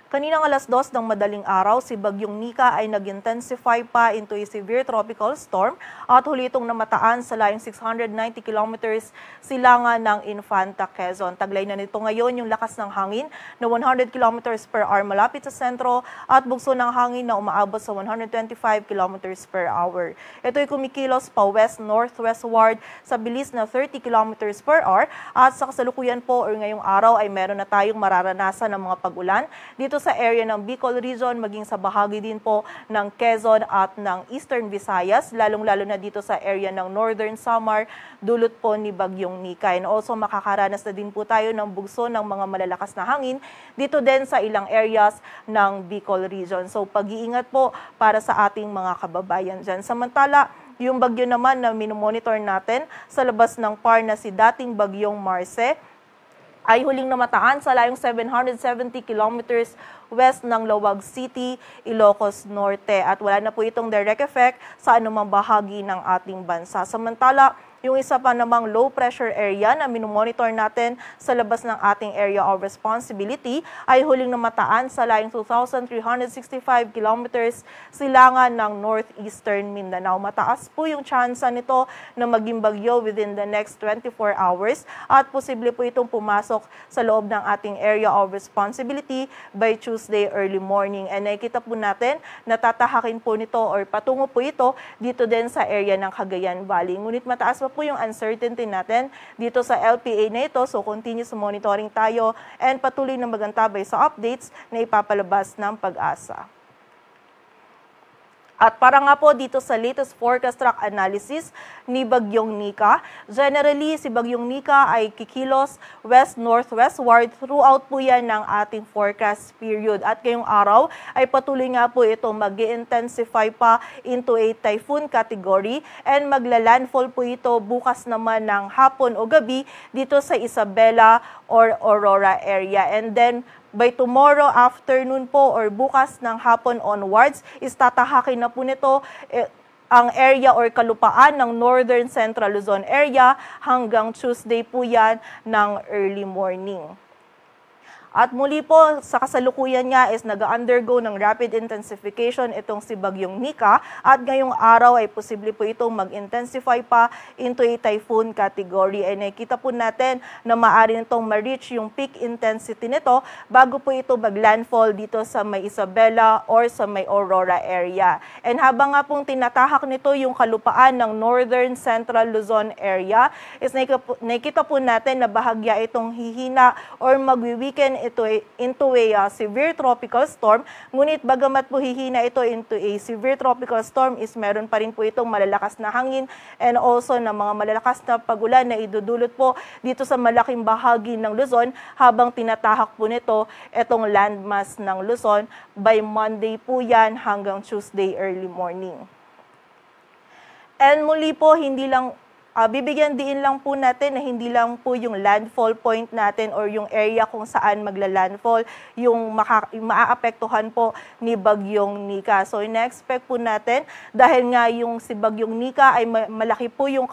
Kaninang alas 2 ng madaling araw, si Bagyong Nika ay nag-intensify pa into a severe tropical storm at huli itong namataan sa layong 690 kilometers silangan ng Infanta, Quezon. Taglay na nito ngayon yung lakas ng hangin na 100 kilometers per hour malapit sa sentro at bugso ng hangin na umaabot sa 125 kilometers per hour. Ito ay kumikilos pa west-northwestward sa bilis na 30 kilometers per hour at sa kasalukuyan po or ngayong araw ay meron na tayong mararanasan ng mga pag-ulan dito sa area ng Bicol Region, maging sa bahagi din po ng Quezon at ng Eastern Visayas, lalong-lalo na dito sa area ng Northern Samar, dulot po ni Bagyong Nika. And also makakaranas na din po tayo ng bugso ng mga malalakas na hangin dito din sa ilang areas ng Bicol Region. So pag-iingat po para sa ating mga kababayan dyan. Samantala, yung bagyo naman na minomonitor natin sa labas ng PAR na si dating Bagyong Marce, ay huling namataan sa layong 770 kilometers west ng Lawag City, Ilocos Norte. At wala na po itong direct effect sa anumang bahagi ng ating bansa. Samantala, yung isa pa namang low pressure area na minomonitor natin sa labas ng ating area of responsibility ay huling namataan sa layong 2,365 kilometers silangan ng northeastern Mindanao. Mataas po yung tsansa nito na maging bagyo within the next 24 hours at posible po itong pumasok sa loob ng ating area of responsibility by Tuesday early morning. And nakikita po natin na tatahakin po nito or patungo po ito dito din sa area ng Cagayan Valley. Ngunit mataas pa po yung uncertainty natin dito sa LPA na ito. So continuous monitoring tayo and patuloy na magantabay sa updates na ipapalabas ng PAG-ASA. At para nga po dito sa latest forecast track analysis ni Bagyong Nika, generally si Bagyong Nika ay kikilos west-northwestward throughout po yan ng ating forecast period. At ngayong araw ay patuloy nga po ito mag-intensify pa into a typhoon category and magla-landfall po ito bukas naman ng hapon o gabi dito sa Isabela or Aurora area. And then by tomorrow afternoon po or bukas ng hapon onwards, tatahakin na po nito ang area or kalupaan ng Northern Central Luzon area hanggang Tuesday po yan ng early morning. At muli po, sa kasalukuyan niya is nag-undergo ng rapid intensification itong si Bagyong Nika at ngayong araw ay posible po itong mag-intensify pa into a typhoon category. Ay nakikita po natin na maaari nitong ma-reach yung peak intensity nito bago po ito mag-landfall dito sa may Isabela or sa may Aurora area. And habang nga pong tinatahak nito yung kalupaan ng Northern Central Luzon area, is nakikita po natin na bahagya itong hihina or magwi-weaken ito into a severe tropical storm. Ngunit bagamat po hihina ito into a severe tropical storm is meron pa rin po itong malalakas na hangin and also na mga malalakas na pagulan na idudulot po dito sa malaking bahagi ng Luzon habang tinatahak po nito itong landmass ng Luzon by Monday po yan hanggang Tuesday early morning. And muli po, bibigyan din lang po natin na hindi lang po yung landfall point natin or yung area kung saan magla-landfall yung maaapektuhan po ni Bagyong Nika. So ina-expect po natin dahil nga yung si Bagyong Nika ay malaki po yung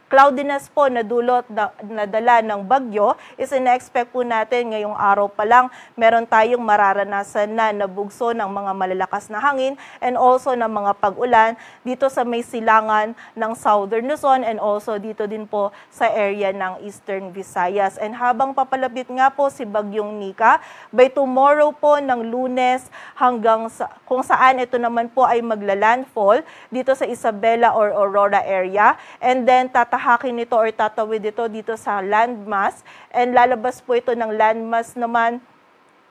cloudiness po na dulot na dala ng bagyo, is ina-expect po natin ngayong araw pa lang meron tayong mararanasan na bugso ng mga malalakas na hangin and also ng mga pag-ulan dito sa may silangan ng Southern Luzon and also dito din po sa area ng Eastern Visayas. And habang papalapit nga po si Bagyong Nika, by tomorrow po ng Lunes hanggang kung saan ito naman po ay magla-landfall dito sa Isabela or Aurora area and then tatahakin ito or tatawid ito dito sa landmass and lalabas po ito ng landmass naman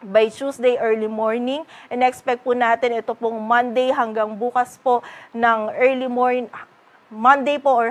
by Tuesday early morning and expect po natin ito pong Monday hanggang bukas po ng early morning, Monday po or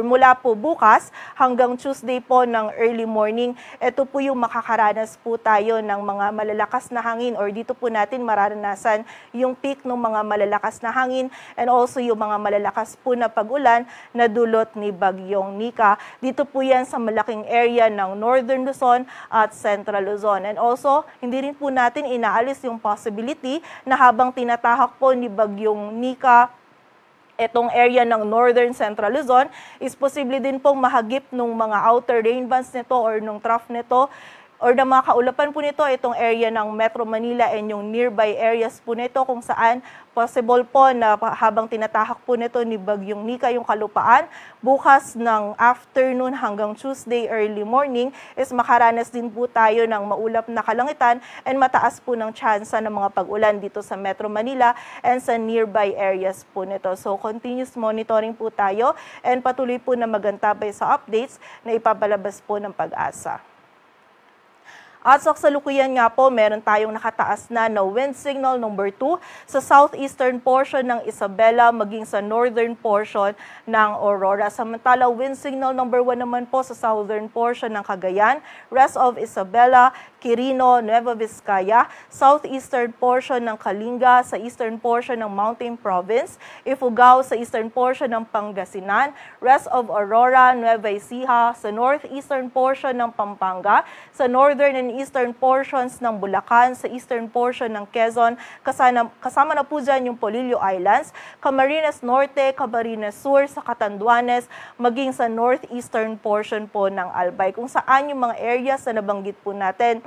mula po bukas hanggang Tuesday po ng early morning, ito po yung makakaranas po tayo ng mga malalakas na hangin or dito po natin mararanasan yung peak ng mga malalakas na hangin and also yung mga malalakas po na pag-ulan na dulot ni Bagyong Nika. Dito po yan sa malaking area ng Northern Luzon at Central Luzon. And also, hindi rin po natin inaalis yung possibility na habang tinatahak po ni Bagyong Nika etong area ng Northern Central Luzon, is posible din pong mahagip ng mga outer rain bands nito or nung trough nito or na mga kaulapan po nito itong area ng Metro Manila and yung nearby areas po nito kung saan possible po na habang tinatahak po nito ni Bagyong Nika yung kalupaan, bukas ng afternoon hanggang Tuesday early morning is makaranas din po tayo ng maulap na kalangitan and mataas po ng tsansa ng mga pag-ulan dito sa Metro Manila and sa nearby areas po nito. So continuous monitoring po tayo and patuloy po na magantabay sa updates na ipapalabas po ng Pag-asa. At sa kasalukuyan nga po, meron tayong nakataas na wind signal number 2 sa southeastern portion ng Isabela maging sa northern portion ng Aurora. Samantala, wind signal number 1 naman po sa southern portion ng Cagayan, rest of Isabela, Quirino, Nueva Vizcaya, southeastern portion ng Kalinga, sa eastern portion ng Mountain Province, Ifugao sa eastern portion ng Pangasinan, rest of Aurora, Nueva Ecija, sa northeastern portion ng Pampanga, sa northern and eastern portions ng Bulacan, sa eastern portion ng Quezon, kasama na po dyan yung Polillo Islands, Camarines Norte, Camarines Sur, sa Catanduanes, maging sa northeastern portion po ng Albay, kung saan yung mga areas na nabanggit po natin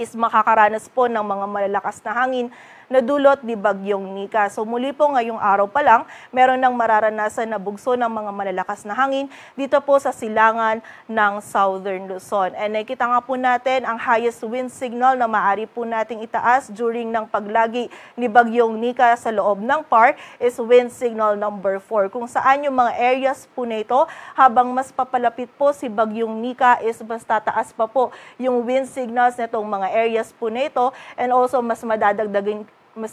is makakaranas po ng mga malalakas na hangin na dulot ni Bagyong Nika. So muli po ngayong araw pa lang, meron ng mararanasan na bugso ng mga malalakas na hangin dito po sa silangan ng Southern Luzon. And nakita nga po natin ang highest wind signal na maaari po nating itaas during ng paglagi ni Bagyong Nika sa loob ng PAR is wind signal number 4. Kung saan yung mga areas po na ito, habang mas papalapit po si Bagyong Nika is mas tataas pa po yung wind signals nitong mga areas po na ito and also mas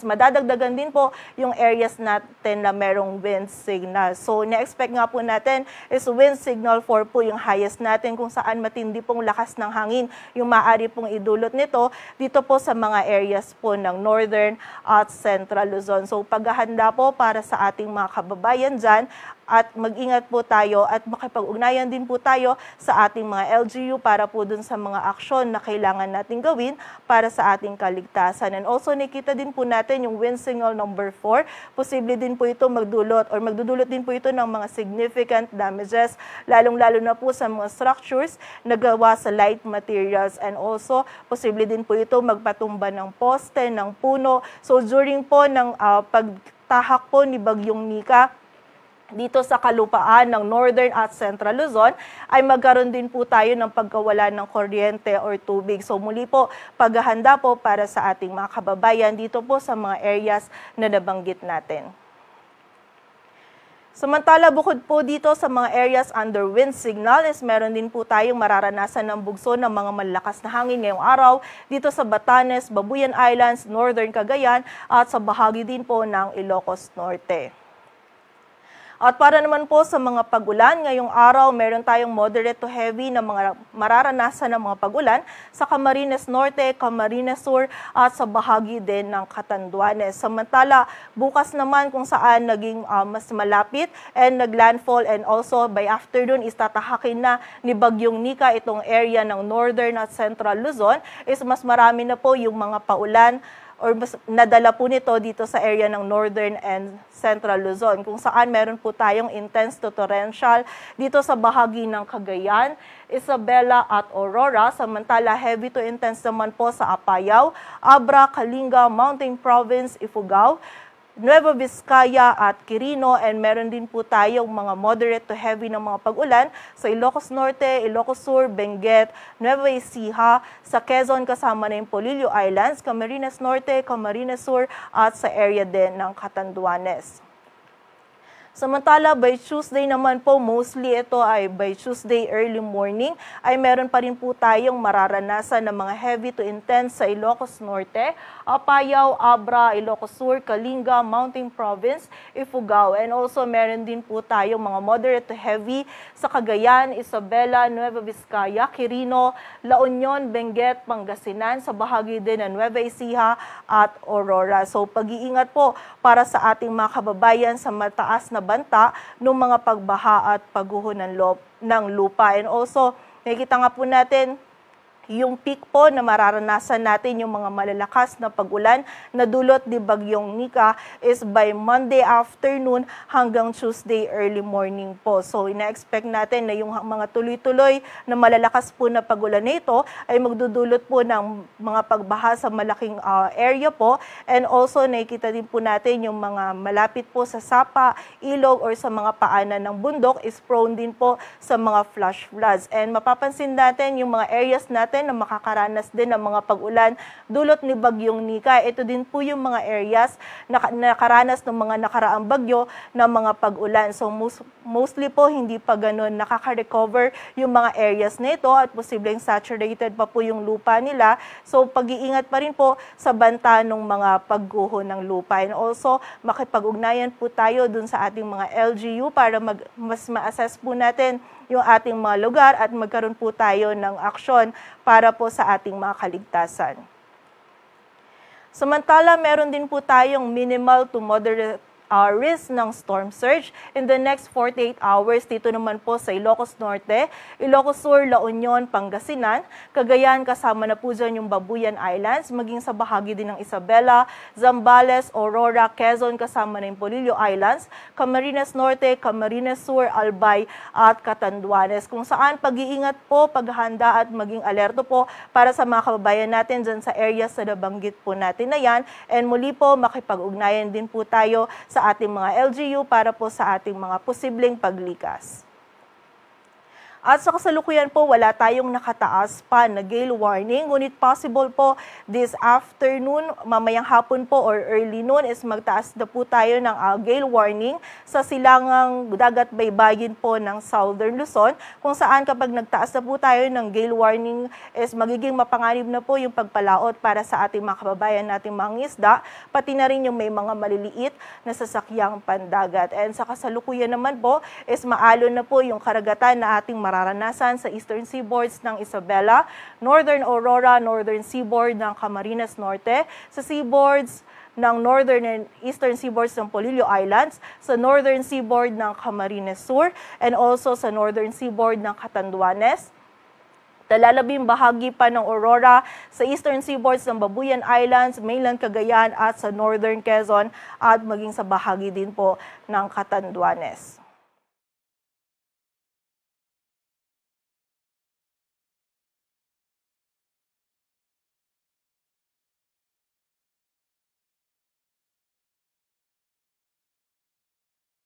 madadagdagan din po yung areas natin na merong wind signal. So, na-expect nga po natin is wind signal 4 po yung highest natin kung saan matindi pong lakas ng hangin yung maaari pong idulot nito dito po sa mga areas po ng Northern at Central Luzon. So, paghahanda po para sa ating mga kababayan dyan at mag-ingat po tayo at makipag-ugnayan din po tayo sa ating mga LGU para po dun sa mga aksyon na kailangan natin gawin para sa ating kaligtasan. And also nakita din po natin yung wind signal number 4. Posible din po ito magdudulot din po ito ng mga significant damages, lalong-lalo na po sa mga structures na gawa sa light materials and also posible din po ito magpatumba ng poste, ng puno. So during po ng pagtahak po ni Bagyong Nika, dito sa kalupaan ng Northern at Central Luzon, ay magkaroon din po tayo ng pagkawala ng kuryente or tubig. So muli po, paghahanda po para sa ating mga kababayan dito po sa mga areas na nabanggit natin. Samantala, bukod po dito sa mga areas under wind signal, is meron din po tayong mararanasan ng bugso ng mga malalakas na hangin ngayong araw dito sa Batanes, Babuyan Islands, Northern Cagayan at sa bahagi din po ng Ilocos Norte. At para naman po sa mga pag-ulan, ngayong araw meron tayong moderate to heavy na mga mararanasan ng mga pag-ulan sa Camarines Norte, Camarines Sur at sa bahagi din ng Catanduanes. Samantala, bukas naman kung saan naging mas malapit and naglandfall and also by afternoon is tatahakin na ni Bagyong Nika itong area ng Northern at Central Luzon is mas marami na po yung mga paulan or mas nadala po nito dito sa area ng Northern and Central Luzon, kung saan meron po tayong intense to torrential dito sa bahagi ng Cagayan, Isabela at Aurora, samantala heavy to intense naman po sa Apayao, Abra, Kalinga, Mountain Province, Ifugao, Nueva Vizcaya at Quirino, and meron din po tayong mga moderate to heavy na mga pag-ulan sa Ilocos Norte, Ilocos Sur, Benguet, Nueva Ecija, sa Quezon kasama na yung Polillo Islands, Camarines Norte, Camarines Sur at sa area din ng Catanduanes. Samantala, by Tuesday naman po, mostly ito ay by Tuesday early morning, ay meron pa rin po tayong mararanasan ng mga heavy to intense sa Ilocos Norte, Apayao, Abra, Ilocos Sur, Kalinga, Mountain Province, Ifugao. And also meron din po tayong mga moderate to heavy sa Cagayan, Isabela, Nueva Vizcaya, Quirino, La Union, Benguet, Pangasinan, sa bahagi din ng Nueva Ecija at Aurora. So pag-iingat po para sa ating mga kababayan sa mataas na banta ng mga pagbaha at pagguho ng lupa. And also, nakikita nga po natin Yung peak po na mararanasan natin yung mga malalakas na pag-ulan na dulot ni Bagyong Nika is by Monday afternoon hanggang Tuesday early morning po. So ina-expect natin na yung mga tuloy-tuloy na malalakas po na pag-ulan na ito ay magdudulot po ng mga pagbaha sa malaking area po, and also nakikita din po natin yung mga malapit po sa sapa, ilog or sa mga paanan ng bundok is prone din po sa mga flash floods. And mapapansin natin yung mga areas natin na makakaranas din ng mga pag-ulan dulot ni Bagyong Nika. Ito din po yung mga areas na nakaranas ng mga nakaraang bagyo na mga pag-ulan. So mostly po hindi pa ganun nakaka-recover yung mga areas na ito at posibleng saturated pa po yung lupa nila. So pag-iingat pa rin po sa banta ng mga pagguho ng lupa. And also makipag-ugnayan po tayo dun sa ating mga LGU para mas ma-assess po natin yung ating mga lugar at magkaroon po tayo ng aksyon para po sa ating mga kaligtasan. Samantala, meron din po tayong minimal to moderate risk ng storm surge in the next 48 hours dito naman po sa Ilocos Norte, Ilocos Sur, La Union, Pangasinan, Cagayan, kasama na po dyan yung Babuyan Islands, maging sa bahagi din ng Isabela, Zambales, Aurora, Quezon, kasama na yung Polillo Islands, Camarines Norte, Camarines Sur, Albay at Catanduanes, kung saan pag-iingat po, paghahanda at maging alerto po para sa mga kababayan natin dyan sa areas na nabanggit po natin na yan. And muli po, makipag-ugnayan din po tayo sa ating mga LGU para po sa ating mga posibleng paglikas. At sa kasalukuyan po, wala tayong nakataas pa na gale warning, ngunit possible po this afternoon, mamayang hapon po or early noon is magtaas na po tayo ng gale warning sa silangang dagat baybayin po ng Southern Luzon, kung saan kapag nagtaas na po tayo ng gale warning is magiging mapanganib na po yung pagpalaot para sa ating mga kababayan nating mga isda, pati na rin yung may mga maliliit na sasakyang pandagat. And sa kasalukuyan naman po is maalon na po yung karagatan na ating mararanasan sa eastern seaboards ng Isabela, northern Aurora, northern seaboard ng Camarines Norte, sa seaboards ng northern and eastern seaboards ng Polillo Islands, sa northern seaboard ng Camarines Sur, and also sa northern seaboard ng Catanduanes. Talalabing bahagi pa ng Aurora sa eastern seaboards ng Babuyan Islands, mainland Cagayan at sa northern Quezon at maging sa bahagi din po ng Catanduanes.